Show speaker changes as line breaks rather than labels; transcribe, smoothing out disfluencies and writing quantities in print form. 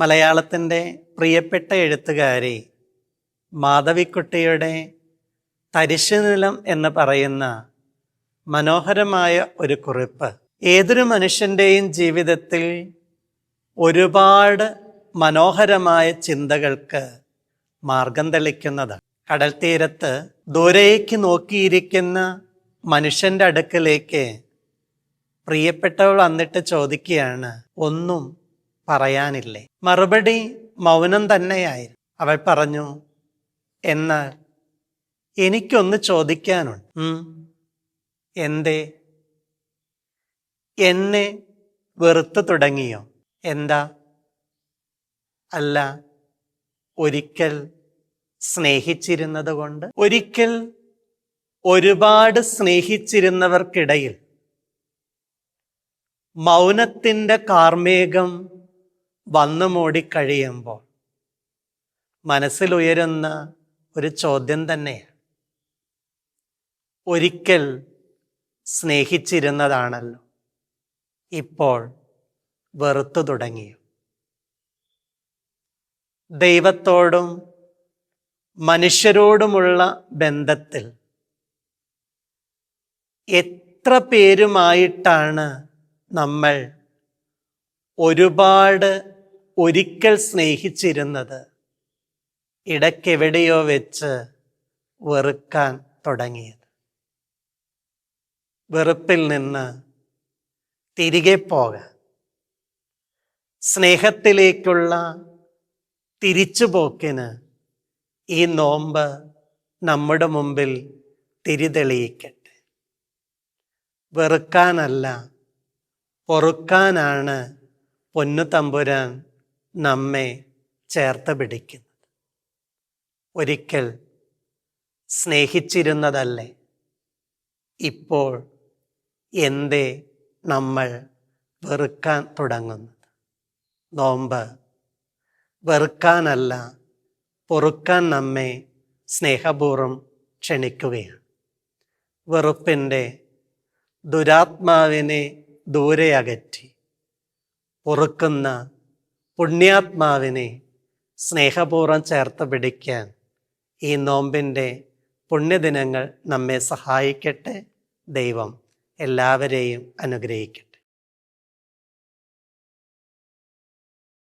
മലയാളത്തിൻ്റെ പ്രിയപ്പെട്ട എഴുത്തുകാരി മാധവിക്കുട്ടിയുടെ തരിശുനിലം എന്ന് പറയുന്ന മനോഹരമായ ഒരു കുറിപ്പ് ഏതൊരു മനുഷ്യൻ്റെയും ജീവിതത്തിൽ ഒരുപാട് മനോഹരമായ ചിന്തകൾക്ക് മാർഗം തെളിക്കുന്നതാണ്. കടൽ തീരത്ത് ദൂരേക്ക് നോക്കിയിരിക്കുന്ന മനുഷ്യൻ്റെ അടുക്കലേക്ക് പ്രിയപ്പെട്ടവൾ വന്നിട്ട് ചോദിക്കുകയാണ്, ഒന്നും പറയാനില്ലേ? മറുപടി മൗനം തന്നെയായിരുന്നു. അവൾ പറഞ്ഞു, എന്നാൽ എനിക്കൊന്ന് ചോദിക്കാനുണ്ട്. എന്തേ? എന്നെ വെറുത്തു തുടങ്ങിയോ? എന്താ? അല്ല, ഒരിക്കൽ സ്നേഹിച്ചിരുന്നത് കൊണ്ട്. ഒരിക്കൽ ഒരുപാട് സ്നേഹിച്ചിരുന്നവർക്കിടയിൽ മൗനത്തിൻ്റെ കാർമേഘം വന്നു മൂടിക്കഴിയുമ്പോൾ മനസ്സിലുയരുന്ന ഒരു ചോദ്യം തന്നെയാണ്. ഒരിക്കൽ സ്നേഹിച്ചിരുന്നതാണല്ലോ, ഇപ്പോൾ വെറുത്തു തുടങ്ങിയോ? ദൈവത്തോടും മനുഷ്യരോടുമുള്ള ബന്ധത്തിൽ എത്ര പേരുമായിട്ടാണ് നമ്മൾ ഒരുപാട് ഒരിക്കൽ സ്നേഹിച്ചിരുന്നത്, ഇടയ്ക്കെവിടെയോ വെച്ച് വെറുക്കാൻ തുടങ്ങിയത്. വെറുപ്പിൽ നിന്ന് തിരികെ പോകാൻ, സ്നേഹത്തിലേക്കുള്ള തിരിച്ചുപോക്കിന് ഈ നോമ്പ് നമ്മുടെ മുമ്പിൽ തിരിതെളിയിക്കട്ടെ. വെറുക്കാനല്ല, പൊറുക്കാനാണ് പൊന്നു തമ്പുരാൻ നമ്മെ ചേർത്ത് പിടിക്കുന്നത്. ഒരിക്കൽ സ്നേഹിച്ചിരുന്നതല്ലേ, ഇപ്പോൾ എന്തേ നമ്മൾ വെറുക്കാൻ തുടങ്ങുന്നത്? നോമ്പ് വെറുക്കാനല്ല, പൊറുക്കാൻ നമ്മെ സ്നേഹപൂർവ്വം ക്ഷണിക്കുകയാണ്. വെറുപ്പിൻ്റെ ദുരാത്മാവിനെ ദൂരെ അകറ്റി പൊറുക്കുന്ന പുണ്യാത്മാവിനെ സ്നേഹപൂർവ്വം ചേർത്ത് പിടിക്കാൻ ഈ നോമ്പിൻ്റെ പുണ്യദിനങ്ങൾ നമ്മെ സഹായിക്കട്ടെ. ദൈവം എല്ലാവരെയും അനുഗ്രഹിക്കട്ടെ.